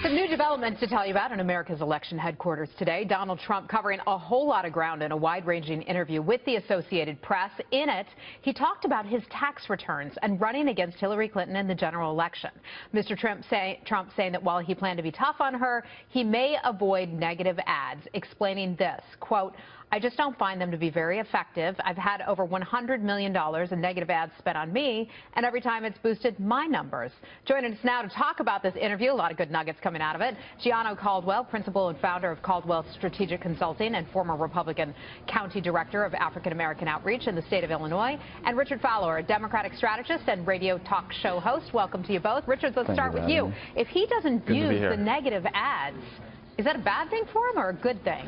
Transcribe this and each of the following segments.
Some new developments to tell you about in America's election headquarters today. Donald Trump covering a whole lot of ground in a wide-ranging interview with the Associated Press. In it, he talked about his tax returns and running against Hillary Clinton in the general election. Mr. Trump saying that while he planned to be tough on her, he may avoid negative ads, explaining this, quote, "I just don't find them to be very effective. I've had over $100 million in negative ads spent on me, and every time it's boosted my numbers." Joining us now to talk about this interview, a lot of good nuggets coming out of it, Gianno Caldwell, principal and founder of Caldwell Strategic Consulting and former Republican County Director of African American Outreach in the state of Illinois, and Richard Fowler, a Democratic strategist and radio talk show host. Welcome to you both. Richard, let's start with you. If he doesn't use the negative ads, is that a bad thing for him or a good thing?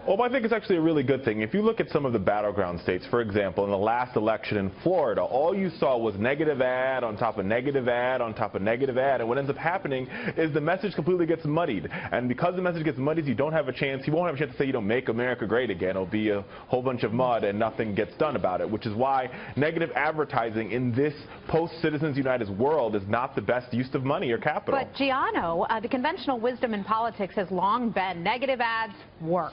Well, I think it's actually a really good thing. If you look at some of the battleground states, for example, in the last election in Florida, all you saw was negative ad on top of negative ad on top of negative ad. And what ends up happening is the message completely gets muddied. And because the message gets muddied, you don't have a chance. You won't have a chance to say, you know, make America great again. It'll be a whole bunch of mud and nothing gets done about it, which is why negative advertising in this post-Citizens United world is not the best use of money or capital. But, Gianno, the conventional wisdom in politics has long been negative ads work.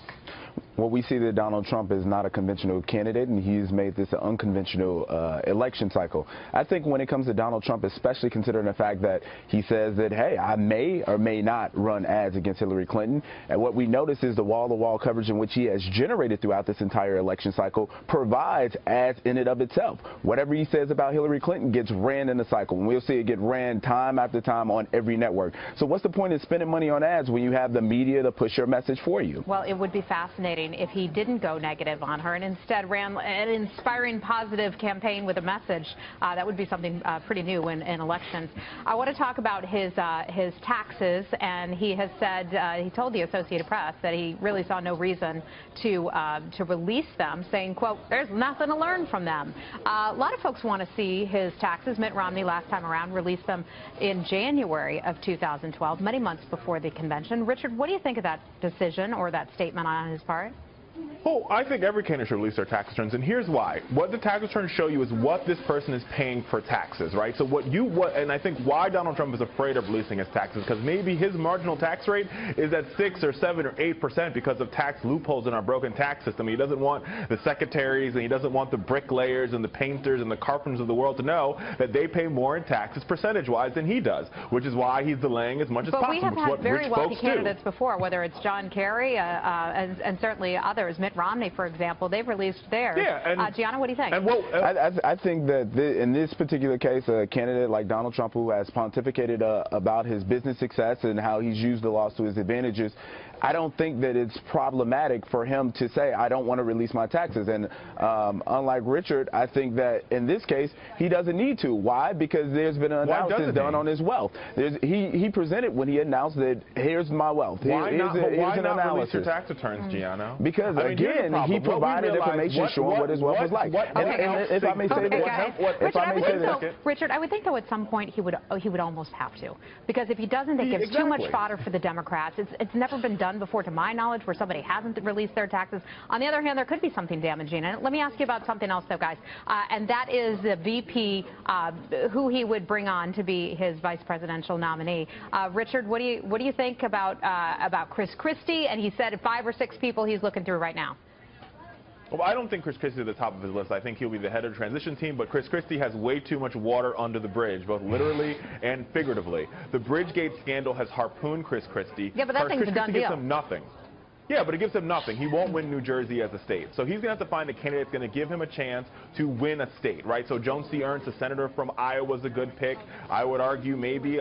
Well, we see that Donald Trump is not a conventional candidate, and he's made this an unconventional election cycle. I think when it comes to Donald Trump, especially considering the fact that he says that, hey, I may or may not run ads against Hillary Clinton, and what we notice is the wall-to-wall coverage in which he has generated throughout this entire election cycle provides ads in and of itself. Whatever he says about Hillary Clinton gets ran in the cycle, and we'll see it get ran time after time on every network. So what's the point in spending money on ads when you have the media to push your message for you? Well, it would be fascinating if he didn't go negative on her and instead ran an inspiring positive campaign with a message. That would be something pretty new in elections. I want to talk about his taxes, and he has said, he told the Associated Press that he really saw no reason to release them, saying, quote, "There's nothing to learn from them." A lot of folks want to see his taxes. Mitt Romney last time around released them in January of 2012, many months before the convention. Richard, what do you think of that decision or that statement on his part? Well, I think every candidate should release their tax returns, and here's why. What the tax returns show you is what this person is paying for taxes, right? So and I think why Donald Trump is afraid of releasing his taxes, because maybe his marginal tax rate is at 6 or 7 or 8% because of tax loopholes in our broken tax system. He doesn't want the secretaries, and he doesn't want the bricklayers and the painters and the carpenters of the world to know that they pay more in taxes percentage-wise than he does, which is why he's delaying as much as possible. But we have had very wealthy candidates before, whether it's John Kerry and certainly others. Mitt Romney, for example, they've released theirs. Yeah, Gianno, what do you think? I think that in this particular case, a candidate like Donald Trump, who has pontificated about his business success and how he's used the laws to his advantages, I don't think that it's problematic for him to say, I don't want to release my taxes. And unlike Richard, I think that in this case, he doesn't need to. Why? Because there's been an analysis done on his wealth. He presented when he announced that here's my wealth. Why not release your tax returns, Gianno? Because, again, he provided information showing what his wealth was like. And if I may say that, Richard, I would think, though, at some point he would almost have to. Because if he doesn't, it gives too much fodder for the Democrats. It's never been done before, to my knowledge, where somebody hasn't released their taxes. On the other hand, there could be something damaging. And let me ask you about something else, though, guys, and that is the VP, who he would bring on to be his vice presidential nominee. Richard, what do you think about Chris Christie? And he said 5 or 6 people he's looking through right now. Well, I don't think Chris Christie is at the top of his list. I think he'll be the head of the transition team, but Chris Christie has way too much water under the bridge, both literally and figuratively. The Bridgegate scandal has harpooned Chris Christie. Yeah, but that thing's a done deal. Gives him nothing. Yeah, but it gives him nothing. He won't win New Jersey as a state. So he's going to have to find a candidate that's going to give him a chance to win a state, right? So Joan C. Ernst, a senator from Iowa, is a good pick. I would argue maybe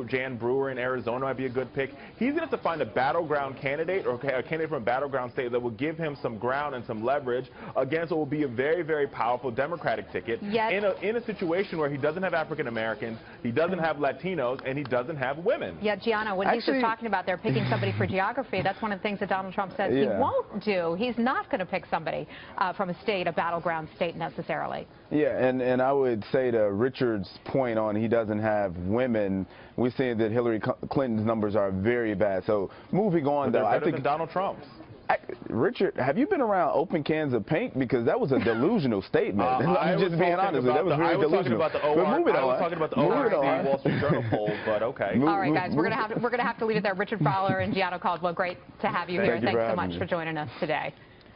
Jan Brewer in Arizona might be a good pick. He's going to have to find a battleground candidate or a candidate from a battleground state that will give him some ground and some leverage against what will be a very, very powerful Democratic ticket in a situation where he doesn't have African Americans, he doesn't have Latinos, and he doesn't have women. Yeah, Gianno, when he's just talking about they're picking somebody for geography, that's one of the things that Donald Trump says he won't do. He's not going to pick somebody from a state, a battleground state necessarily. Yeah, and I would say to Richard's point on he doesn't have women, we're seeing that Hillary Clinton's numbers are very bad. So moving on, though, I think Donald Trump's. Richard, have you been around open cans of paint? Because that was a delusional statement. I'm just being honest. That was really delusional. I was talking about the ORC Wall Street Journal poll, but okay. All right, guys, we're gonna have to leave it there. Richard Fowler and Gianno Caldwell, great to have you here. Thanks so much for joining us today.